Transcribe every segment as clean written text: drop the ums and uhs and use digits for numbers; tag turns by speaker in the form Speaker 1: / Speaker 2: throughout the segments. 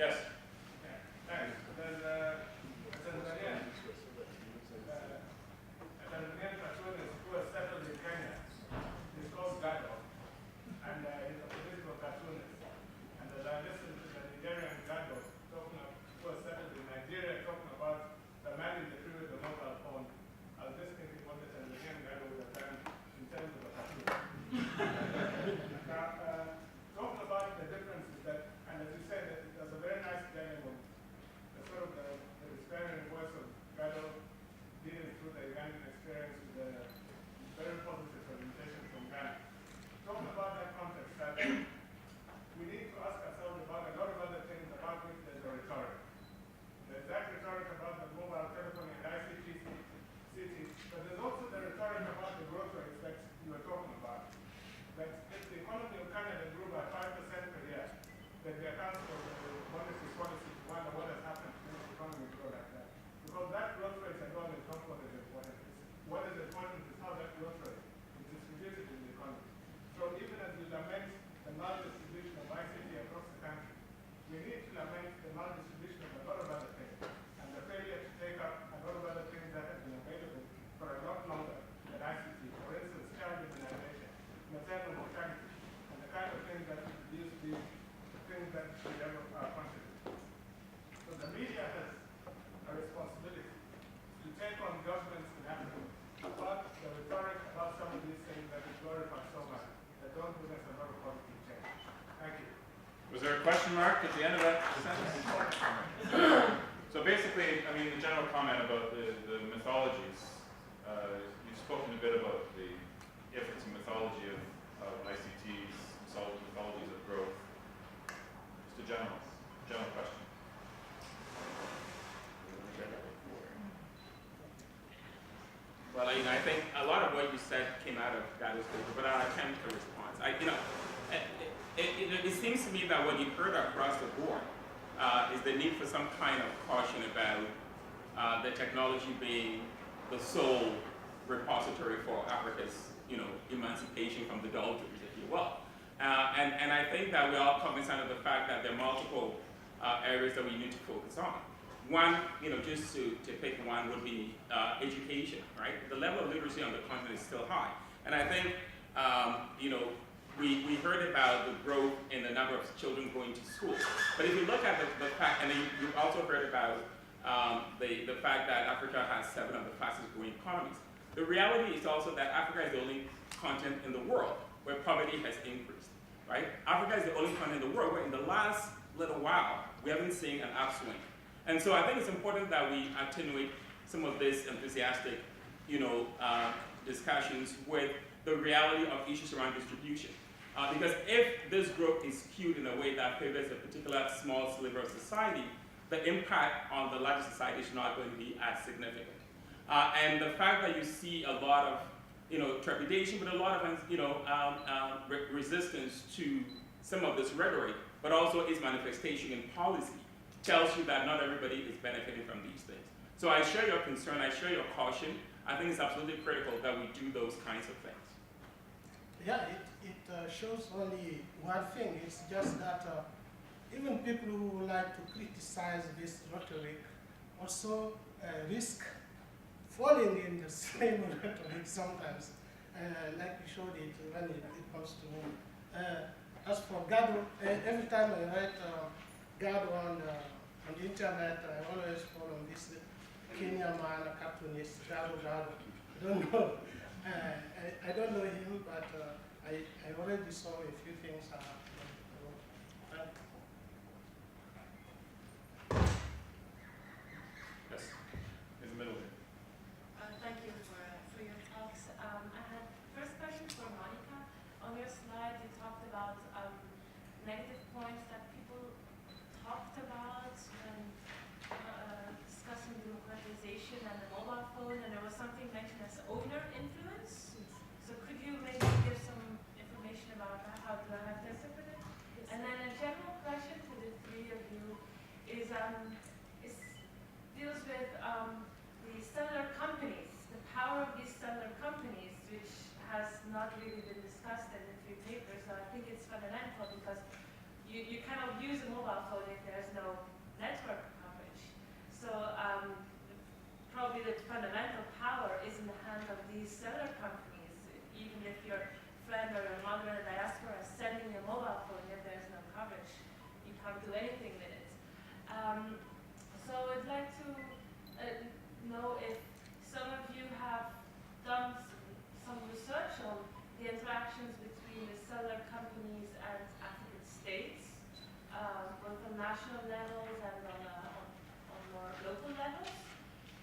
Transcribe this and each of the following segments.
Speaker 1: Yes.
Speaker 2: Yeah. Thanks. There's a Tanzanian cartoonist who was settled in Kenya. He's called Gado, and he's a political cartoonist. And as I listened to the Nigerian Gado who was settled in Nigeria talking about the man in the tree with the mobile phone, I was just thinking what the Tanzanian Gado would have done in terms of a cartoon. Now, talking about the differences that, and as you said, there's a very nice dialogue, the sort of the despairing voice of Gado dealing through the Ugandan experience with the very positive presentation from Ghana. Talking about that context, that we need to ask ourselves about a lot of other things about which there's a rhetoric. There's that rhetoric about the mobile telephone and ICT cities, but there's also the rhetoric about the growth rates that you were talking about. That if the economy of Canada grew by 5% per year, then the accounts for the monetary policy to wonder what has happened to make the economy grow like that. Because that growth rate alone is not what is important. What is important is how that growth rate is distributed in the economy. So even as we lament the maldistribution of ICT across the country, we need to lament the maldistribution of a lot of other things, and the failure to take up a lot of other things that have been available for a lot longer than ICT. For instance, child immunization, maternal mortality, and the kind of things that produce these things that develop our country. So the media has a responsibility to take on governments in Africa about the rhetoric about some of these things that we glorify so much that don't bring us a lot of positive change. Thank you.
Speaker 1: Was there a question mark at the end of that sentence? So basically, I mean, the general comment about the mythologies, you've spoken a bit about if it's a mythology of ICTs, mythologies of growth. Just a general question.
Speaker 3: Well, I think a lot of what you said came out of Gado's paper, but I'll attempt a response. It seems to me that what you've heard across the board is the need for some kind of caution about the technology being the sole repository for Africa's, emancipation from the doldrums, if you will. And I think that we're all cognizant of the fact that there are multiple areas that we need to focus on. One, just to pick one, would be education, right? The level of literacy on the continent is still high. And I think, we heard about the growth in the number of children going to school. But if you look at the fact, and you also heard about the fact that Africa has 7 of the fastest growing economies. The reality is also that Africa is the only continent in the world where poverty has increased, right? Africa is the only continent in the world where in the last little while, we haven't seen an upswing. And so I think it's important that we attenuate some of this enthusiastic, discussions with the reality of issues around distribution. Because if this growth is skewed in a way that favors a particular small sliver of society, the impact on the larger society is not going to be as significant. And the fact that you see a lot of, trepidation, but a lot of, resistance to some of this rhetoric, but also its manifestation in policy, tells you that not everybody is benefiting from these things. So I share your concern, I share your caution. I think it's absolutely critical that we do those kinds of things.
Speaker 4: Yeah, it shows only one thing. It's just that even people who like to criticize this rhetoric also risk falling in the same rhetoric sometimes, like you showed it when it comes to me. As for Gado, every time I write Gado on the internet, I always fall on this Kenyan man, a cartoonist, Gado. I don't know. I don't know him, but I already saw a few things.
Speaker 1: Yes, in the middle here.
Speaker 5: Thank you for your talks. I had first question for Monica. On your slide, you talked about negative points that people talked about when discussing democratization and the mobile phone, and there was something mentioned as owner influence. So could you maybe give some information about that? How do I have to interpret it? Yes. And then a general question to the three of you is deals with the cellular companies, the power of these cellular companies, which has not really been discussed in the three papers. So I think it's fundamental because you cannot use a mobile phone if there's no network coverage. So probably the fundamental power is in the hands of these cellular companies. Even if your friend or your mother in the diaspora is sending you a mobile phone, yet there's no coverage, you can't do anything with it. So I'd like to know if some of you have done some research on the interactions between the cellular companies and African states, both on national levels and on more local levels,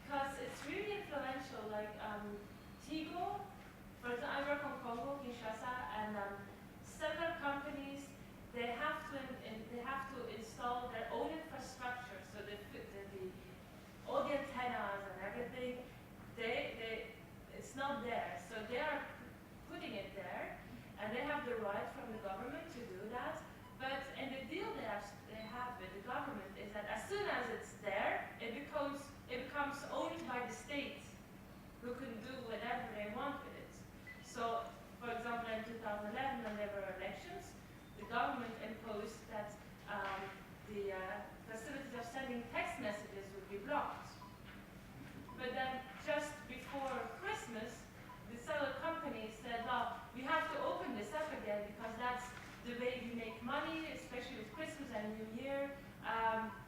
Speaker 5: because it's really influential. Like Tigo, for example, I work on Congo, Kinshasa, and cellular companies, they have to install their own infrastructure. So all the antennas and everything, it's not there. So they are putting it there, and they have the right from the government to do that. But and the deal they have with the government is that as soon as it's there, it becomes owned by the state, who can do whatever they want with it. So, for example, in 2011, when there were elections, the government imposed that the facilities of sending text messages would be blocked. But then, just before Christmas, the cellular company said, well, we have to open this up again because that's the way we make money, especially with Christmas and New Year.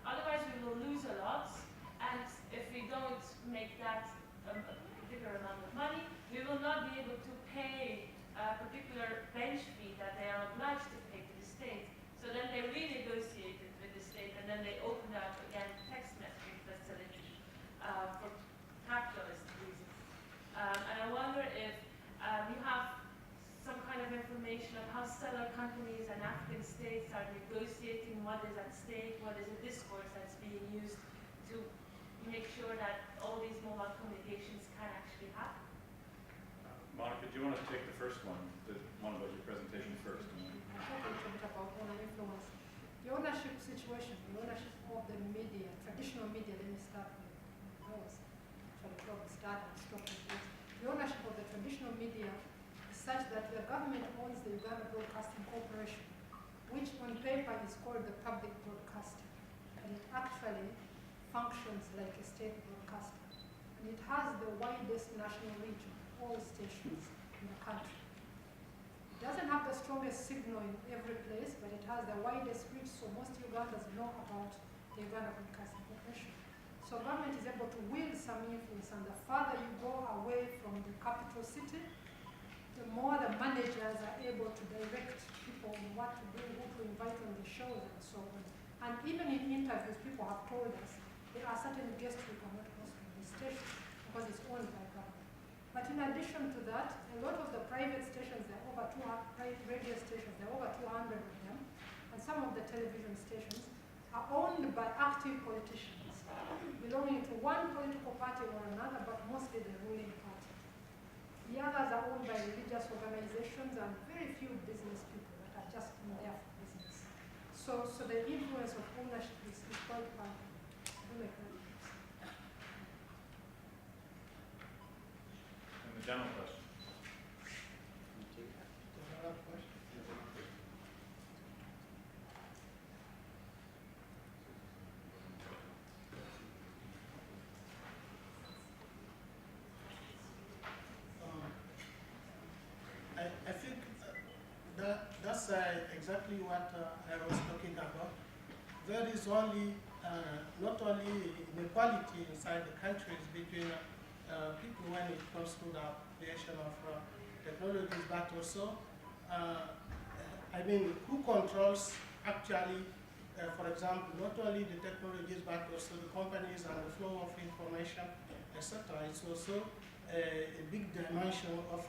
Speaker 5: Otherwise, we will lose a lot. And if we don't make that a particular amount of money, we will not be able to pay a particular bench fee that they are obliged to pay to the state. So then they renegotiated with the state, and then they opened up again text messaging facility for capitalist reasons. And I wonder if you have some kind of information on how cellular companies and African states are negotiating what is at stake, what is the discourse that's being used to make sure that all these mobile communications can actually happen.
Speaker 1: Monica, do you want to take the first one, the one about your presentation first?
Speaker 6: I'm talking a bit about owner influence. The ownership situation, the ownership of the media, traditional media, let me start with those. Start and stop with this. The ownership of the traditional media is such that the government owns the Uganda Broadcasting Corporation, which on paper is called the public broadcaster, and it actually functions like a state broadcaster. And it has the widest national reach of all stations in the country. It doesn't have the strongest signal in every place, but it has the widest reach, so most Ugandans know about the Uganda Broadcasting Corporation. So government is able to wield some influence, and the farther you go away from the capital city, the more the managers are able to direct people on what to do, who to invite on the shows, and so on. And even in interviews, people have told us there are certain guests who cannot host from the station because it's owned by government. But in addition to that, a lot of the private stations, there are over 200 private radio stations, there are over 200 of them, and some of the television stations are owned by active politicians belonging to one political party or another, but mostly the ruling party. The others are owned by religious organizations and very few business people that are just in there for business. So the influence of ownership is quite powerful.
Speaker 1: And the general question.
Speaker 4: General question. I think that's exactly what I was talking about. There is only not only inequality inside the countries between people when it comes to the creation of technologies, but also, I mean, who controls actually, for example, not only the technologies, but also the companies and the flow of information, etc. It's also a big dimension of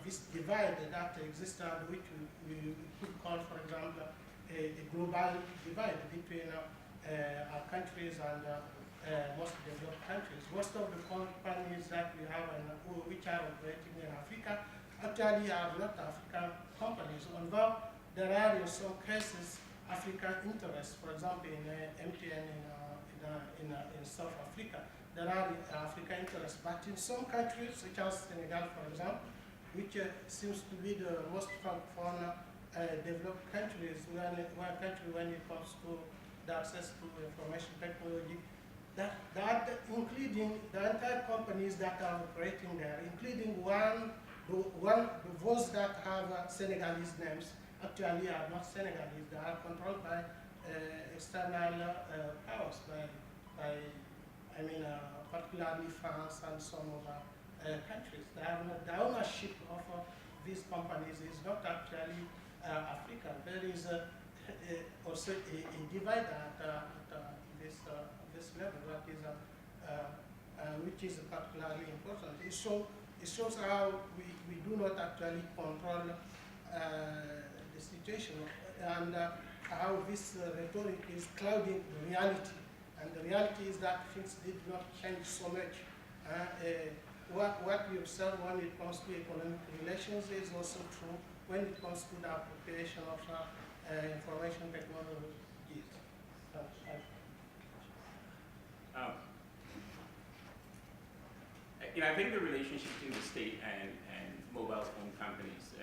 Speaker 4: this divide that exists, and which we could call, for example, a global divide between our countries and most developed countries. Most of the companies that we have and which are operating in Africa actually are not African companies, although there are in some cases African interests. For example, in MTN in South Africa, there are African interests, but in some countries, such as Senegal, for example, which seems to be the most francophone developed countries when it comes to the access to information technology, that including the entire companies that are operating there, including those that have Senegalese names, actually are not Senegalese. They are controlled by external powers, particularly France and some other countries. The ownership of these companies is not actually African. There is also a divide at this level that is, which is particularly important. It shows how we do not actually control the situation, and how this rhetoric is clouding the reality. And the reality is that things did not change so much. What we observe when it comes to economic relations is also true when it comes to the appropriation of information technologies.
Speaker 3: I think the relationship between the state and mobile phone companies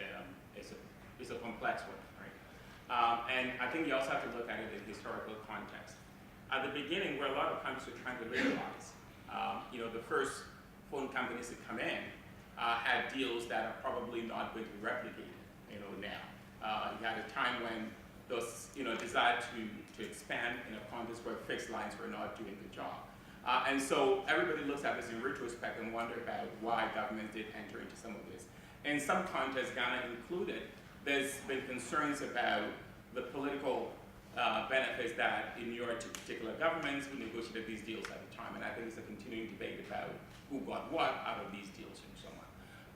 Speaker 3: is a complex one, right? And I think you also have to look at it in historical context. At the beginning, where a lot of countries were trying to liberalize, the first phone companies that come in had deals that are probably not going to be replicated, now. You had a time when those, decided to expand in a context where fixed lines were not doing the job. And so everybody looks at this in retrospect and wonder about why governments did enter into some of this. In some contexts, Ghana included, there's been concerns about the political benefits that inured to particular governments who negotiated these deals at the time. And I think it's a continuing debate about who got what out of these deals and so on.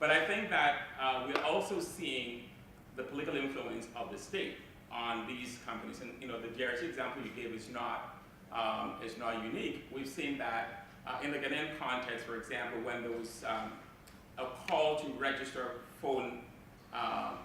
Speaker 3: But I think that we're also seeing the political influence of the state on these companies. And the DRC example you gave is not unique. We've seen that in the Ghanaian context, for example, when there was a call to register phone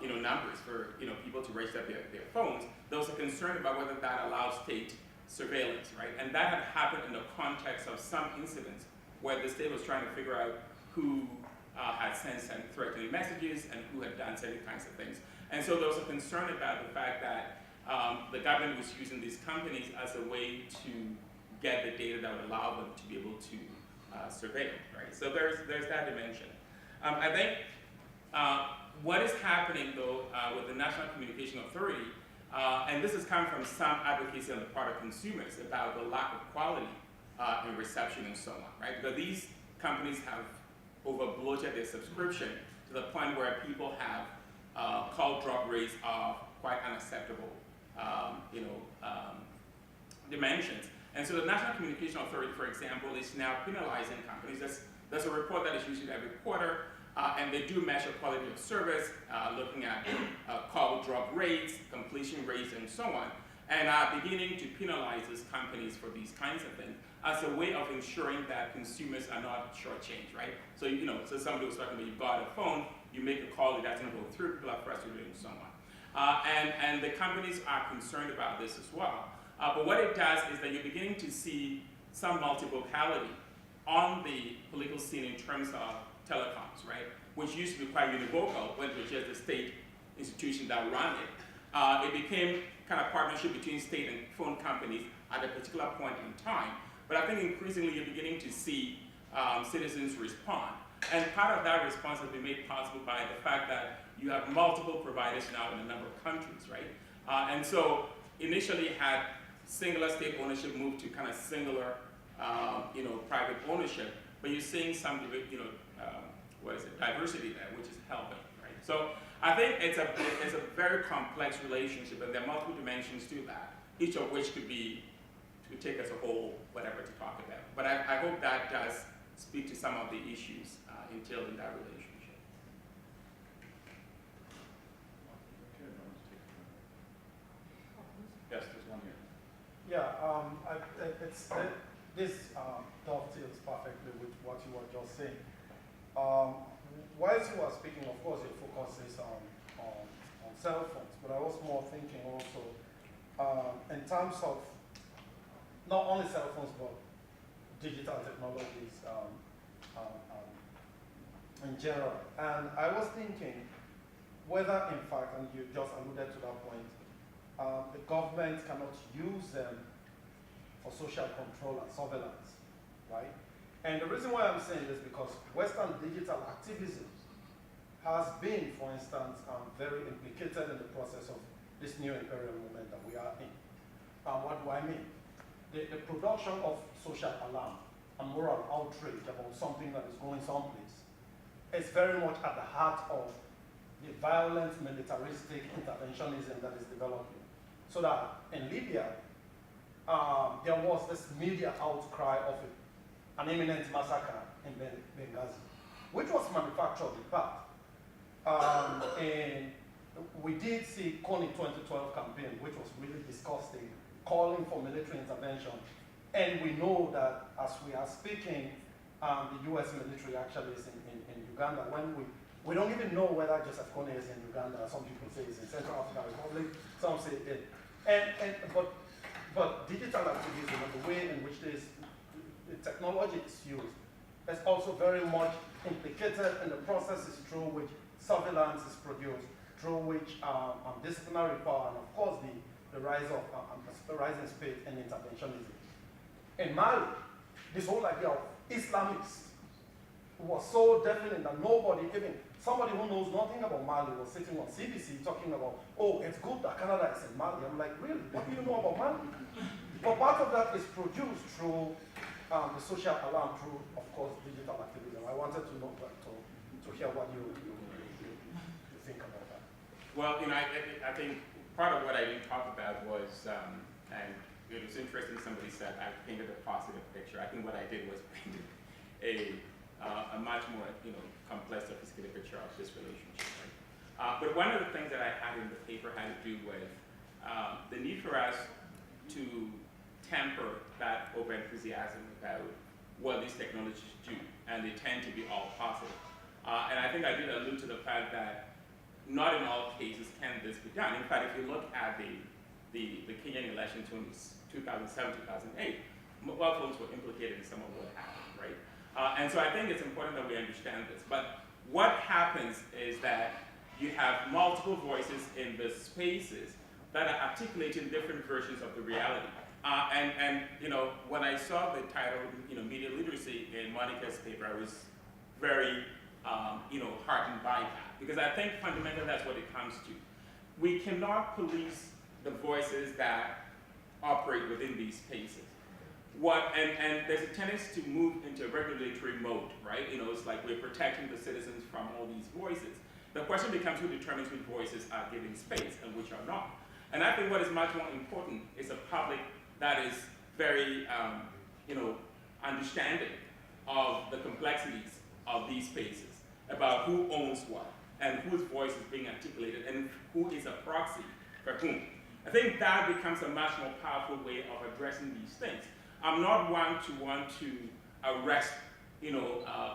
Speaker 3: numbers for people to register their phones, there was a concern about whether that allows state surveillance, right? And that had happened in the context of some incidents where the state was trying to figure out who had sent threatening messages and who had done certain kinds of things. And so there was a concern about the fact that the government was using these companies as a way to get the data that would allow them to be able to surveil, right? So there's that dimension. I think what is happening, though, with the National Communication Authority, and this has come from some advocacy on the part of consumers about the lack of quality in reception and so on, right? Because these companies have over-bloated their subscription to the point where people have call drop rates of quite unacceptable dimensions. And so the National Communication Authority, for example, is now penalizing companies. There's a report that is issued every quarter, and they do measure quality of service, looking at call drop rates, completion rates, and so on, and are beginning to penalize these companies for these kinds of things as a way of ensuring that consumers are not shortchanged, right? So, so somebody was talking about, you've got a phone, you make a call, it doesn't go through, people are frustrated and so on. And the companies are concerned about this as well. But what it does is that you're beginning to see some multivocality on the political scene in terms of telecoms, right? Which used to be quite univocal when it was just the state institution that ran it. It became kind of partnership between state and phone companies at a particular point in time. But I think increasingly you're beginning to see citizens respond. And part of that response has been made possible by the fact that you have multiple providers now in a number of countries, right? And so initially had singular state ownership moved to kind of singular, private ownership, but you're seeing some, diversity there, which is helping, right? So I think it's a very complex relationship, and there are multiple dimensions to that, each of which could take as a whole, whatever to talk about. But I hope that does speak to some of the issues entailed in that relationship.
Speaker 1: Yes, there's one here.
Speaker 7: Yeah, this dovetails perfectly with what you were just saying. Whilst you were speaking, of course, your focus is on cell phones, but I was more thinking also in terms of not only cell phones, but digital technologies in general. And I was thinking whether, in fact, and you just alluded to that point, the government cannot use them for social control and surveillance, right? And the reason why I'm saying this is because Western digital activism has been, for instance, very implicated in the process of this new imperial movement that we are in. What do I mean? The production of social alarm and moral outrage about something that is going someplace is very much at the heart of the violent militaristic interventionism that is developing. So that in Libya, there was this media outcry of an imminent massacre in Benghazi, which was manufactured in part. And we did see Kony 2012 campaign, which was really disgusting, calling for military intervention. And we know that as we are speaking, the US military actually is in Uganda. When we don't even know whether Joseph Kony is in Uganda. Some people say he's in Central African Republic, some say it. But digital activism and the way in which the technology is used is also very much implicated in the processes through which surveillance is produced, through which disciplinary power, and of course the rise of the rising speed in interventionism. In Mali, this whole idea of Islamists was so definite that nobody, even somebody who knows nothing about Mali, was sitting on CBC talking about, oh, it's good that Canada is in Mali. I'm like, really? What do you know about Mali? But part of that is produced through the social alarm, through, of course, digital activism. I wanted to know that, to hear what you think about that.
Speaker 3: Well, I think part of what I didn't talk about was, and it was interesting, somebody said I painted a positive picture. I think what I did was painted a much more, complex, sophisticated picture of this relationship, right? But one of the things that I had in the paper had to do with the need for us to temper that over-enthusiasm about what these technologies do, and they tend to be all positive. And I think I did allude to the fact that not in all cases can this be done. In fact, if you look at the Kenyan elections in 2007, 2008, mobile phones were implicated in some of what happened, right? And so I think it's important that we understand this. But what happens is that you have multiple voices in the spaces that are articulating different versions of the reality. And when I saw the title, media literacy in Monica's paper, I was very, heartened by that, because I think fundamentally that's what it comes to. We cannot police the voices that operate within these spaces. And there's a tendency to move into a regulatory mode, right? It's like we're protecting the citizens from all these voices. The question becomes who determines which voices are given space and which are not. And I think what is much more important is a public that is very, understanding of the complexities of these spaces, about who owns what, and whose voice is being articulated, and who is a proxy for whom. I think that becomes a much more powerful way of addressing these things. I'm not one to want to arrest,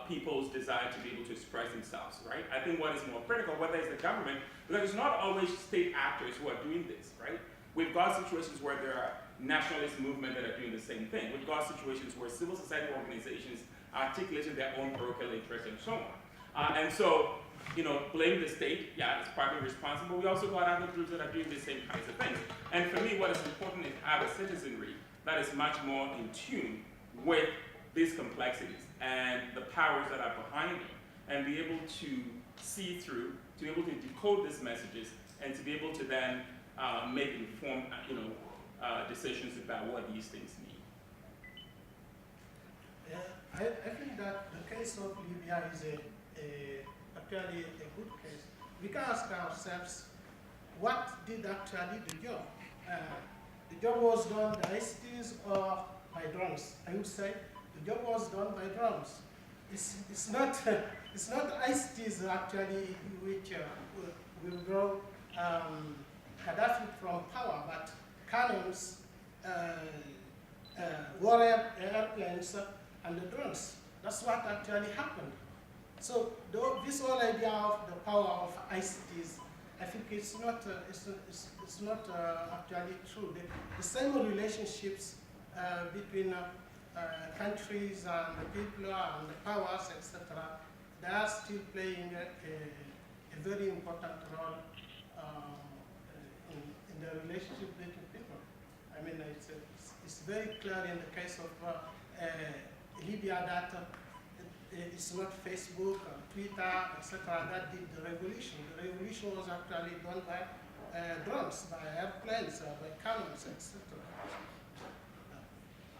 Speaker 3: people's desire to be able to express themselves, right? I think what is more critical, whether it's the government, because it's not always state actors who are doing this, right? We've got situations where there are nationalist movements that are doing the same thing. We've got situations where civil society organizations are articulating their own parochial interests and so on. And so, blame the state, yeah, it's partly responsible. We also got other groups that are doing the same kinds of things. And for me, what is important is to have a citizenry that is much more in tune with these complexities and the powers that are behind them, and be able to see through, to be able to decode these messages, and to be able to then make informed, decisions about what these things mean.
Speaker 4: Yeah, I think that the case of Libya is actually a good case. We can ask ourselves, what did actually the job? The job was done by ICTs or by drones. I would say the job was done by drones. It's not ICTs actually which will draw Gaddafi from power, but cannons, warrior airplanes, and the drones. That's what actually happened. So this whole idea of the power of ICTs, I think it's not actually true. The same relationships between countries and the people and the powers, etc., they are still playing a very important role in the relationship between people. I mean, it's it's very clear in the case of Libya that it's not Facebook, Twitter, etc. that did the revolution. The revolution was actually done by drones, by airplanes, by cannons, etc.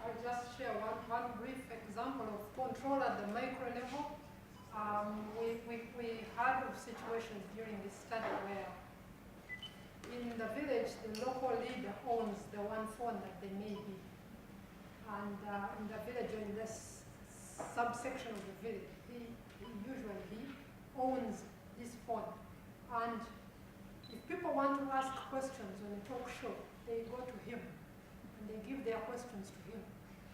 Speaker 6: I'll just share one brief example of control at the micro level. We had situations during this study where in the village, the local leader owns the one phone that they may be. And in the village, in this subsection of the village, he usually owns this phone. And if people want to ask questions on a talk show, they go to him and they give their questions to him.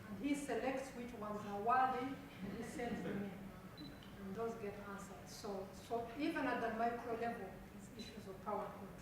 Speaker 6: And he selects which ones are worthy and he sends them in. And those get answered. So even at the micro level, it's issues of power control.